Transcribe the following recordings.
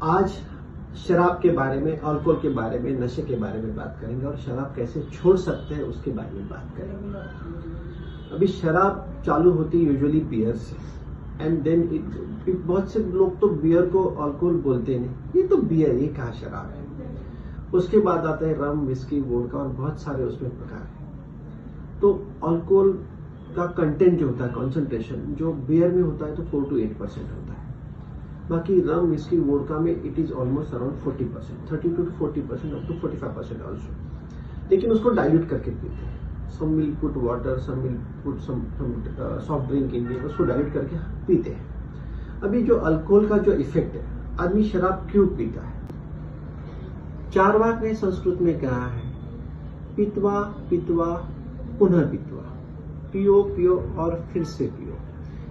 आज शराब के बारे में, अल्कोहल के बारे में, नशे के बारे में बात करेंगे और शराब कैसे छोड़ सकते हैं उसके बारे में बात करेंगे। अभी शराब चालू होती है यूजुअली बियर से, एंड देन बहुत से लोग तो बियर को अल्कोहल बोलते नहीं, ये तो बियर, ये कहाँ शराब है। उसके बाद आता है रम, विस्की, वोडका और बहुत सारे उसमें प्रकार है। तो अल्कोहल का कंटेंट जो होता है, कॉन्सेंट्रेशन, जो बियर में होता है तो 4 to 8% होता है। बाकी रम, विस्की, वोडका में it is almost around 40%, 32 to 40%, up to 45% also. लेकिन उसको डाइल्यूट करके पीते हैं। Some will put water, some will put some soft drink in, उसको डाइल्यूट करके पीते हैं। अभी जो अल्कोहल का जो इफेक्ट है, आदमी शराब क्यों पीता है? चार्वाक ने संस्कृत में कहा है, पीतवा पीतवा पुनः पीतवा, पियो पियो और फिर से पियो,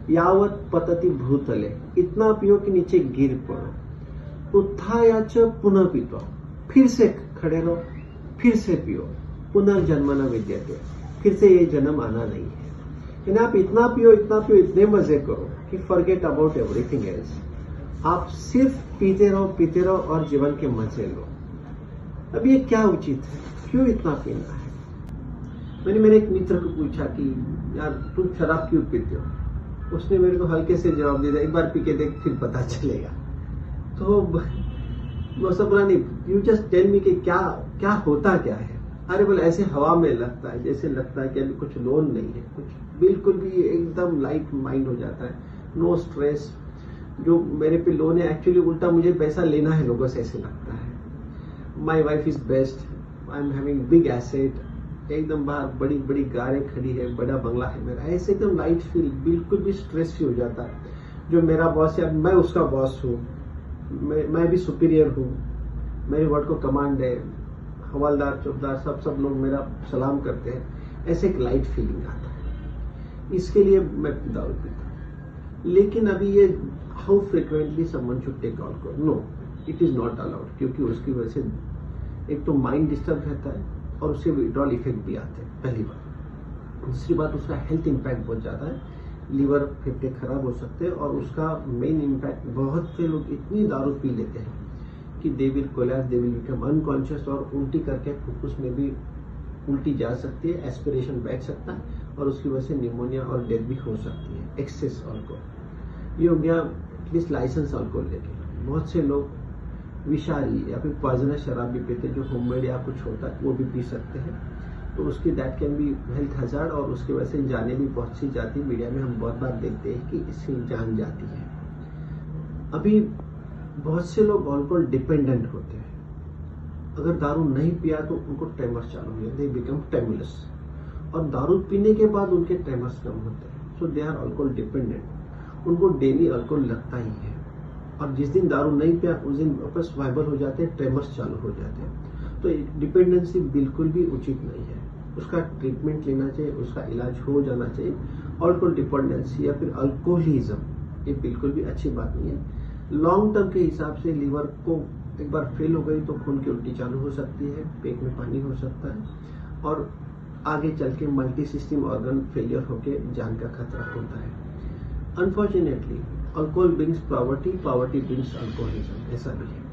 यावत पतति भूतले, इतना पियो कि नीचे गिर पड़ो, उत्थायाच पुनः पीतवा, फिर से खड़े रहो, फिर से पियो, पुनर्जन्म न विद्यते, फिर से ये जन्म आना नहीं है। यानी आप इतना पियो, इतने मजे करो कि फॉरगेट अबाउट एवरीथिंग एल्स। आप सिर्फ पीते रहो और जीवन के मजे लो। अब ये क्या उचित है? क्यों इतना पीना है? मैंने मेरे एक मित्र को पूछा कि यार तुम शराब क्यों पीते हो? उसने मेरे को हल्के से जवाब दिया, एक बार पी के देख फिर पता चलेगा। तो वो सब बोला, नहीं, यू जस्ट टेल मी कि क्या होता क्या है। अरे बोले ऐसे हवा में लगता है, जैसे लगता है कि अभी कुछ लोन नहीं है, कुछ बिल्कुल भी एकदम लाइट माइंड हो जाता है, नो स्ट्रेस। जो मेरे पे लोन है एक्चुअली उल्टा मुझे पैसा लेना है लोगों से, ऐसे लगता है। My wife is best, I am having big asset, एकदम बाहर बड़ी बड़ी कारें खड़ी है, बड़ा बंगला है मेरा, ऐसे एकदम लाइट फील, बिल्कुल भी स्ट्रेस फ्री हो जाता है। जो मेरा बॉस है, मैं उसका बॉस हूँ, मैं भी सुपीरियर हूँ, मेरे वर्ड को कमांड है, हवालदार चौकीदार सब लोग मेरा सलाम करते हैं, ऐसे एक लाइट फीलिंग आता है। इसके लिए मैं दारू पीता हूँ। लेकिन अभी ये how frequently someone should take alcohol, no, it is not allowed, क्योंकि उसकी वजह से एक तो माइंड डिस्टर्ब रहता है और उससे विड्रॉल इफेक्ट भी आते हैं, पहली बात। दूसरी बात, उसका हेल्थ इंपैक्ट बहुत ज्यादा है, लीवर फेफड़े खराब हो सकते हैं। और उसका मेन इंपैक्ट, बहुत से लोग इतनी दारू पी लेते हैं कि they will collapse, they will become unconscious, और उल्टी करके फुफ्फुस में भी उल्टी जा सकती है, एस्पिरेशन बैठ सकता है और उसकी वजह से निमोनिया और डेथ भी हो सकती है। एक्सेस अल्कोहल, ये हो गया एटलीस्ट लाइसेंस अल्कोहल लेके। बहुत से लोग विषारी या फिर पॉइजनस शराब भी पीते हैं, जो होममेड या कुछ होता है वो भी पी सकते हैं। तो उसकी that can be health hazard, और उसकी वजह से जाने भी बहुत सी जाती है। मीडिया में हम बहुत बार देखते हैं कि इससे जान जाती है। अभी बहुत से लोग अल्कोहल डिपेंडेंट होते हैं। अगर दारू नहीं पिया तो उनको ट्रेमर्स चालू हो जाते, दे बिकम ट्रेमुलस, और दारू पीने के बाद उनके ट्रेमर्स कम होते हैं। सो दे आर अल्कोहल डिपेंडेंट, उनको डेली अल्कोहल लगता ही है। और जिस दिन दारू नहीं पिया उस दिन वापस वाइबल हो जाते हैं, ट्रेमर्स चालू हो जाते हैं। तो डिपेंडेंसी बिल्कुल भी उचित नहीं है, उसका ट्रीटमेंट लेना चाहिए, उसका इलाज हो जाना चाहिए। अल्कोहल डिपेंडेंसी या फिर अल्कोहलिज्म, ये बिल्कुल भी अच्छी बात नहीं है। लॉन्ग टर्म के हिसाब से लीवर को एक बार फेल हो गई तो खून की उल्टी चालू हो सकती है, पेट में पानी हो सकता है, और आगे चल के मल्टी सिस्टम ऑर्गन फेलियर होकर जान का खतरा होता है। Unfortunately alcohol brings poverty, poverty brings alcoholism, ऐसा भी है।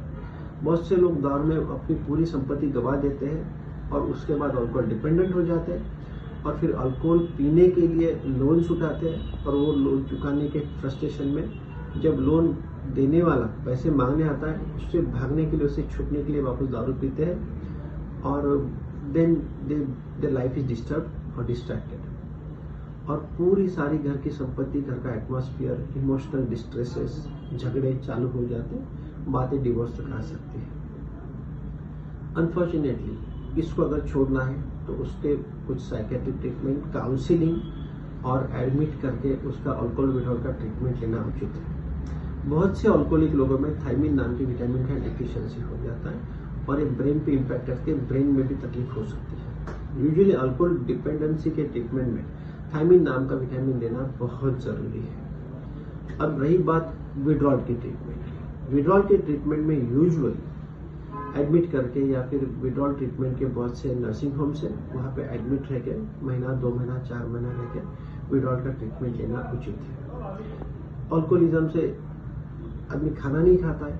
बहुत से लोग दारू में अपनी पूरी संपत्ति गंवा देते हैं और उसके बाद अल्कोहल डिपेंडेंट हो जाते हैं, और फिर अल्कोहल पीने के लिए लोन्स उठाते हैं, और वो लोन चुकाने के फ्रस्ट्रेशन में जब लोन देने वाला पैसे मांगने आता है, उससे भागने के लिए, उससे छुपने के लिए वापस दारू पीते हैं, और then their life is disturb और डिस्ट्रैक्टेड, और पूरी सारी घर की संपत्ति, घर का एटमॉस्फेयर, इमोशनल डिस्ट्रेसेस, झगड़े चालू हो जाते हैं, बातें डिवोर्स तक आ सकती है। अनफॉर्चुनेटली इसको अगर छोड़ना है तो उसके कुछ साइकेट्रिक ट्रीटमेंट, काउंसिलिंग और एडमिट करके उसका अल्कोहल विड्रॉल का ट्रीटमेंट लेना उचित है। बहुत से अल्कोहलिक लोगों में थायमिन नाम के विटामिन का डिफिशियंसी हो जाता है, और ये ब्रेन पे इम्पैक्ट करके ब्रेन में भी तकलीफ हो सकती है। यूजुअली अल्कोहल डिपेंडेंसी के ट्रीटमेंट में थायमिन नाम का विटामिन लेना बहुत जरूरी है। अब रही बात विड्रॉल की ट्रीटमेंट की। विड्रॉल के ट्रीटमेंट में यूजुअली एडमिट करके या फिर विड्रॉल ट्रीटमेंट के बहुत से नर्सिंग होम्स हैं, वहाँ पे एडमिट रह के महीना, 2 महीना, 4 महीना रह के विड्रॉल का ट्रीटमेंट लेना उचित है। अल्कोहलिज्म से आदमी खाना नहीं खाता है,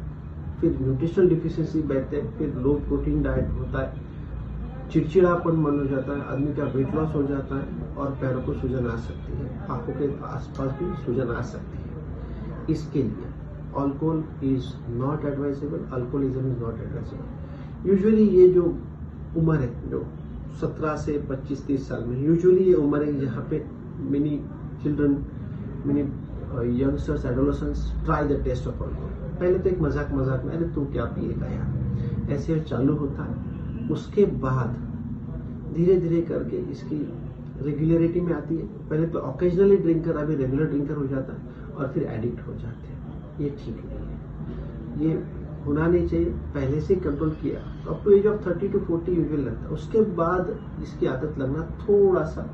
फिर न्यूट्रिशनल डिफिशियंसी बढ़ते हैं, फिर लो प्रोटीन डाइट होता है, चिड़चिड़ापन मन हो जाता है, आदमी का वेट लॉस हो जाता है और पैरों को सूजन आ सकती है, आंखों के आसपास भी सूजन आ सकती है। इसके लिए alcohol is not advisable, alcoholism is not advisable. Usually ये जो उम्र है जो 17 से 25-30 साल में, यूजुअली ये उम्र है जहाँ पे many children, many youngsters, adolescents try the taste of alcohol. पहले तो एक मजाक में, अरे तू क्या पिएगा यार, ऐसे चालू होता है। उसके बाद धीरे धीरे करके इसकी रेगुलरिटी में आती है। पहले तो ऑकेजनली ड्रिंकर, अभी रेगुलर ड्रिंकर हो जाता है और फिर एडिक्ट हो जाते हैं। ये ठीक नहीं है, ये होना नहीं चाहिए। पहले से कंट्रोल किया तो up to age of 30 to 40 usual लगता है। उसके बाद इसकी आदत लगना थोड़ा सा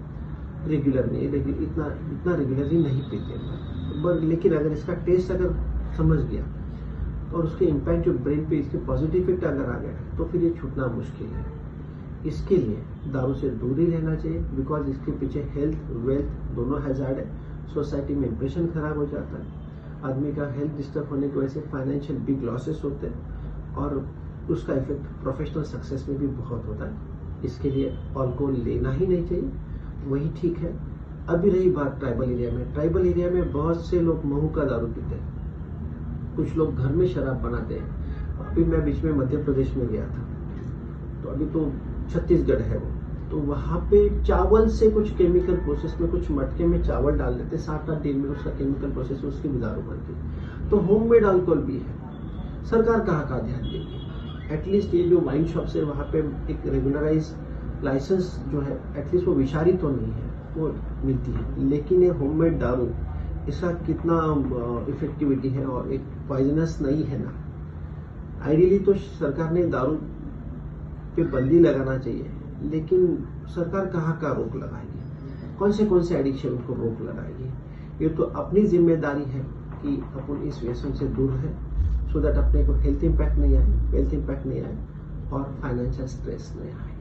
रेगुलर नहीं है, इतना रेगुलरली नहीं पीते। लेकिन अगर इसका टेस्ट अगर समझ गया और उसके इम्पैक्ट जो ब्रेन पे, इसके पॉजिटिव इफेक्ट अगर आ गया तो फिर ये छूटना मुश्किल है। इसके लिए दारू से दूर ही रहना चाहिए, बिकॉज इसके पीछे हेल्थ वेल्थ दोनों हैजार्ड है। सोसाइटी में इंप्रेशन खराब हो जाता है, आदमी का हेल्थ डिस्टर्ब होने की वजह से फाइनेंशियल बिग लॉसेस होते हैं और उसका इफेक्ट प्रोफेशनल सक्सेस में भी बहुत होता है। इसके लिए अल्कोहल लेना ही नहीं चाहिए, वही ठीक है। अभी रही बात ट्राइबल एरिया में बहुत से लोग महू का दारू पीते हैं, कुछ लोग घर में शराब बनाते हैं। अभी मैं बीच में मध्य प्रदेश में गया था, तो अभी तो छत्तीसगढ़ है वो, तो वहां पे चावल से कुछ केमिकल प्रोसेस में, कुछ मटके में चावल डाल देते, 7-8 दिन में उसका केमिकल प्रोसेस में उसकी दारू बनती। तो होममेड अल्कोहल भी है। सरकार कहाँ ध्यान देगी? एटलीस्ट ये जो वाइन शॉप्स है वहां पे एक रेगुलराइज लाइसेंस जो है, एटलीस्ट वो विषारी तो नहीं है, वो मिलती है। लेकिन ये होममेड दारू, इसका कितना इफेक्टिविटी है और एक पॉइजनस नहीं है ना। आइडियली तो सरकार ने दारू पे बंदी लगाना चाहिए, लेकिन सरकार कहाँ का रोक लगाएगी? कौन से एडिक्शन को रोक लगाएगी? ये तो अपनी जिम्मेदारी है कि अपन इस व्यसन से दूर है, सो दैट अपने को हेल्थ इंपैक्ट नहीं आए, वेल्थ इंपैक्ट नहीं आए और फाइनेंशियल स्ट्रेस नहीं आए।